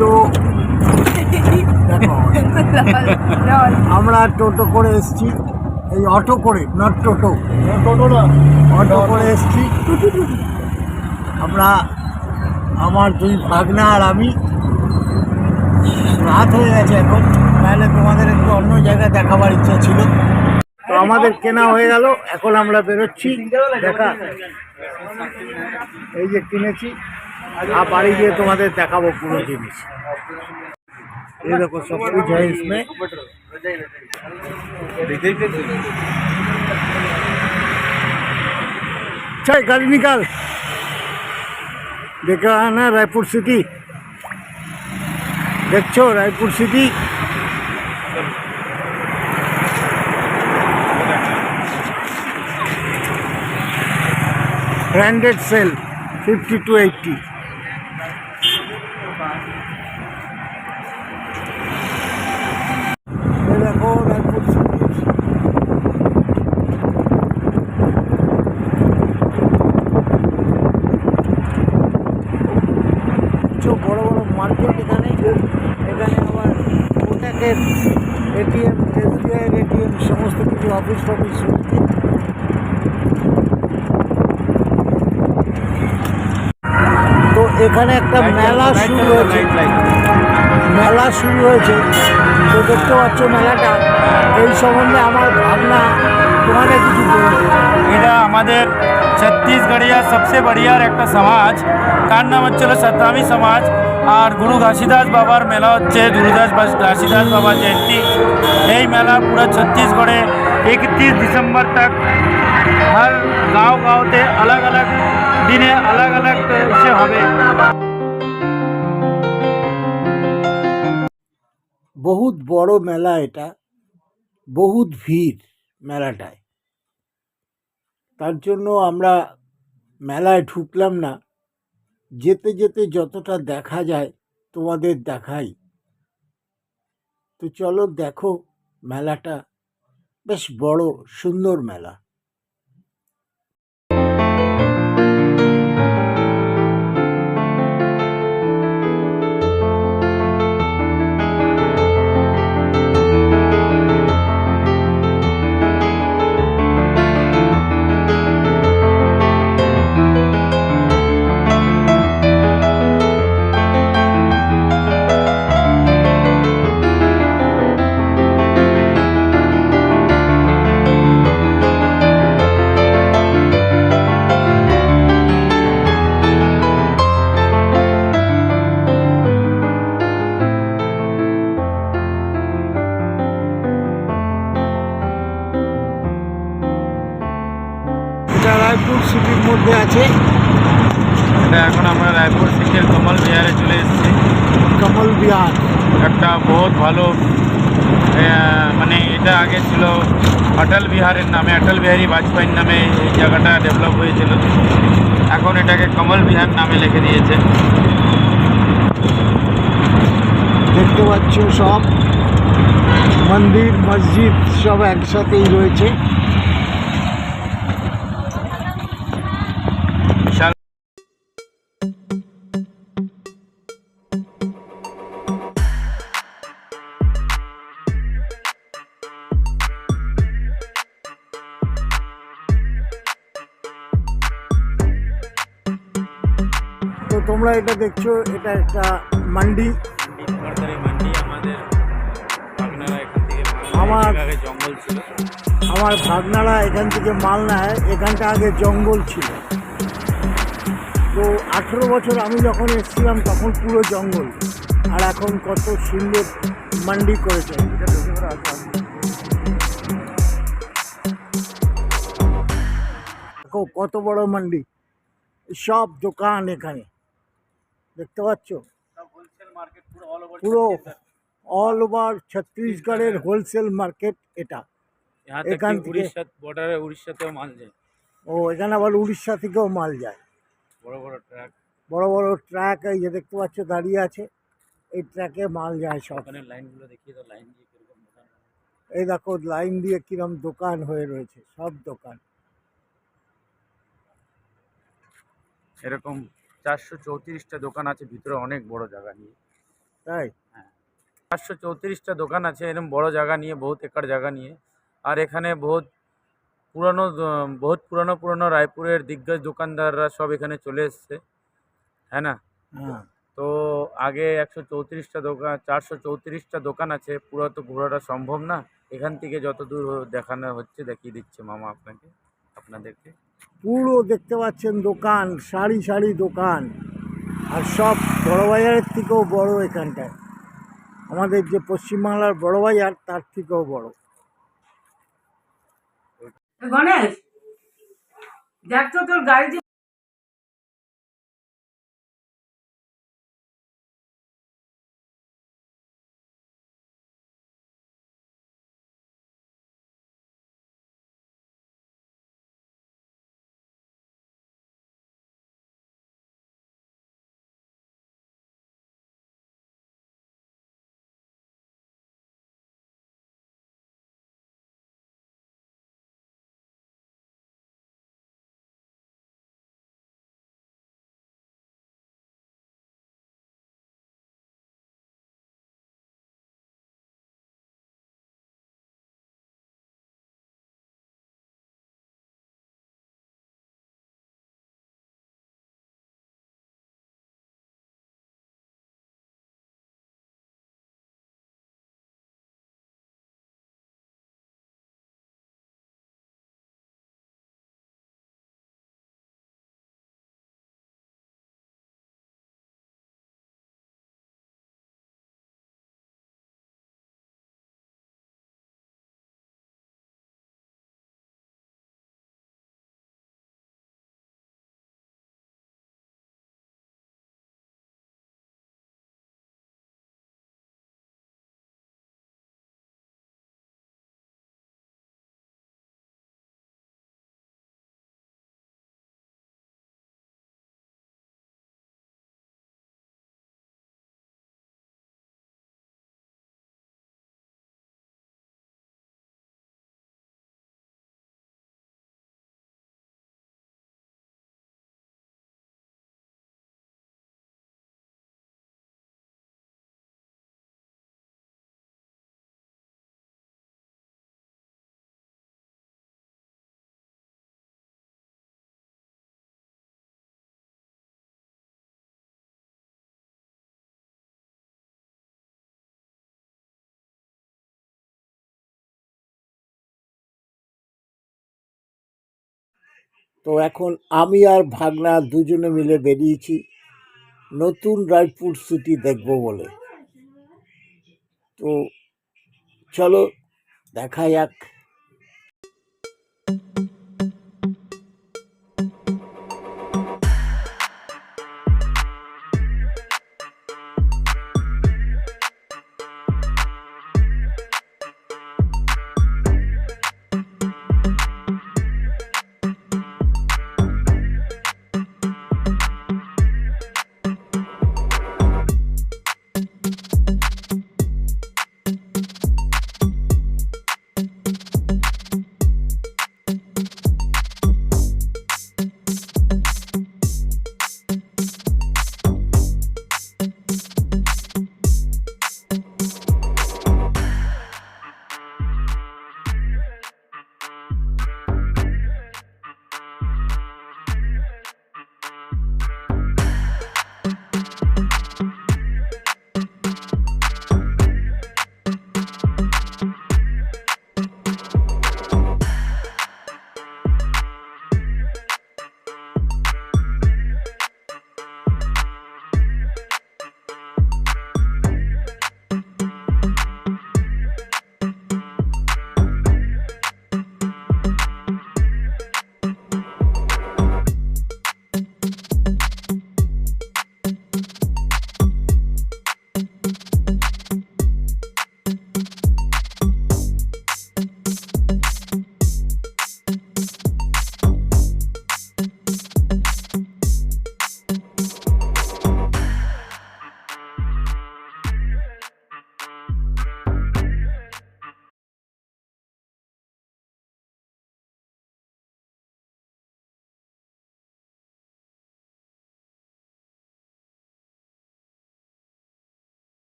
তো দেখো আমরা টোটো করে এসছি, এই অটো করে, নট টোটো, অটো করে এসছি আমরা। আমার দুই ভাগনা আর আমি। রাত হয়ে গেছে এখন, তাহলে তোমাদের একটু অন্য জায়গায় দেখাবার ইচ্ছা ছিল। তো আমাদের কেনা হয়ে গেল, এখন আমরা বেরোচ্ছি। দেখা, এই যে কিনেছি, আর বাড়ি গিয়ে তোমাদের দেখাবো পুরো জিনিস। ये देखो सब कुछ है इसमें। चल गाड़ी निकाल। देख रहा है ना रायपुर सिटी, देखो Raipur city. Branded sale 50 to 80। देखो रायपुर सिटी, जो बड़ बड़ मार्केट এখানে আবার কোটাকের এটিএম, এসবিআই এটিএম, সমস্ত কিছু অফিস টফিস রয়েছে। তো এখানে একটা মেলা শুরু হয়েছে, তো দেখতে পাচ্ছ মেলাটা। এই সম্বন্ধে আমার ভাবনা, তোমাকে কিছু বলবো। এটা আমাদের ছত্তিশগড়িয়া সবচেয়ে বড়িয়ার একটা সমাজ, তার নাম হচ্ছিল সত্তামি সমাজ। আর গুরু ঘাসিদাস বাবার মেলা হচ্ছে, গুরুদাস ঘাসিদাস বাবা জয়ন্তী। এই মেলা পুরো ছত্তিশগড়ে 31 दिसंबर तक हर गाँव-गाँवতে अलग अलग দিনে अलग अलग সে হবে। বহুত বড় মেলা এটা, বহুত ভিড় মেলাটায়। তার জন্য আমরা মেলায় ঢুকলাম না, যেতে যেতে যতটা দেখা যায় তোমাদের দেখাই। তো চলো দেখো, মেলাটা বেশ বড় সুন্দর মেলা। এটা রায়পুর সিটির মধ্যে আছে। এটা এখন আমরা রায়পুর সিটির কমল বিহারে চলে এসেছি। কমল বিহার একটা বহুত ভালো, মানে এটা আগে ছিল অটল বিহারের নামে, অটল বিহারী বাজপেয়ীর নামে এই জায়গাটা ডেভেলপ হয়েছিল। এখন এটাকে কমল বিহার নামে লিখে দিয়েছে। দেখতে পাচ্ছ সব মন্দির মসজিদ সব একসাথেই রয়েছে। বিশাল তো তোমরা এটা দেখছো, এটা একটা মান্ডি। সরকারি মান্ডি। আমাদের ভাগনারা এখান থেকে আগে জঙ্গল ছিল। আমার ভাগনারা এখান থেকে মাল নেয়। এখানটা আগে জঙ্গল ছিল। তো 18 বছর আমি যখন এসেছিলাম তখন পুরো জঙ্গল, আর এখন কত সুন্দর মান্ডি করেছে। দেখো কত বড় মান্ডি, সব দোকান এখানে দেখতে পাচ্ছ। পুরো অল ওভার ছত্তিশগড়ের হোলসেল মার্কেট এটা। এখান থেকে বর্ডারে উড়িষ্যাতেও মাল যায়। ও, এখানে আবার উড়িষ্যা থেকেও মাল যায়। বড় বড় ট্রাক, বড় বড় ট্রাক এই যে দেখতে পাচ্ছ দাঁড়িয়ে আছে, এই ট্রাকে মাল যায় সব। ওখানে লাইনগুলো দেখিয়ে দাও, লাইন দিয়ে কিরকম দোকান। এই দেখো লাইন দিয়ে কিরম দোকান হয়ে রয়েছে, সব দোকান। এরকম 434টা দোকান আছে ভিতরে, অনেক বড় জায়গা নিয়ে। তাই? 534টা দোকান আছে এরকম বড় জায়গা নিয়ে, বহুত একর জায়গা নিয়ে। আর এখানে বহুত পুরনো রায়পুরের দিগ্গজ দোকানদাররা সব এখানে চলে এসছে, হ্যাঁ না? হ্যাঁ। তো আগে 134টা দোকান, 434টা দোকান আছে, পুরো তো ঘোরাটা সম্ভব না। এখান থেকে যতদূর দেখানো হচ্ছে দেখিয়ে দিচ্ছে মামা আপনাদেরকে। পুরো দেখতে পাচ্ছেন দোকান, সারি সারি দোকান, আর সব বড় বাজারের থেকেও বড় এখানটায়। আমাদের যে পশ্চিমবাংলার বড় বাজার তার থেকেও বড়। গণেশ দেখ তো তোর গাড়ি তো এখন আমি আর ভাগনা দুজনে মিলে বেরিয়েছি নতুন রায়পুর সিটি দেখব বলে। তো চলো দেখা যাক।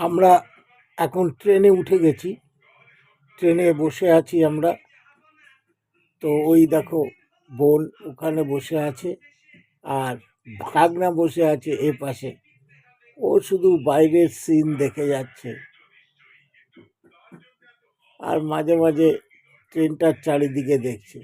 আমরা এখন ট্রেনে উঠে গেছি, ট্রেনে বসে আছি আমরা। তো ওই দেখো বোন ওখানে বসে আছে, আর ভাগনা বসে আছে এ পাশে। ও শুধু বাইরের সিন দেখে যাচ্ছে, আর মাঝে মাঝে ট্রেনটার চারিদিকে দেখছে।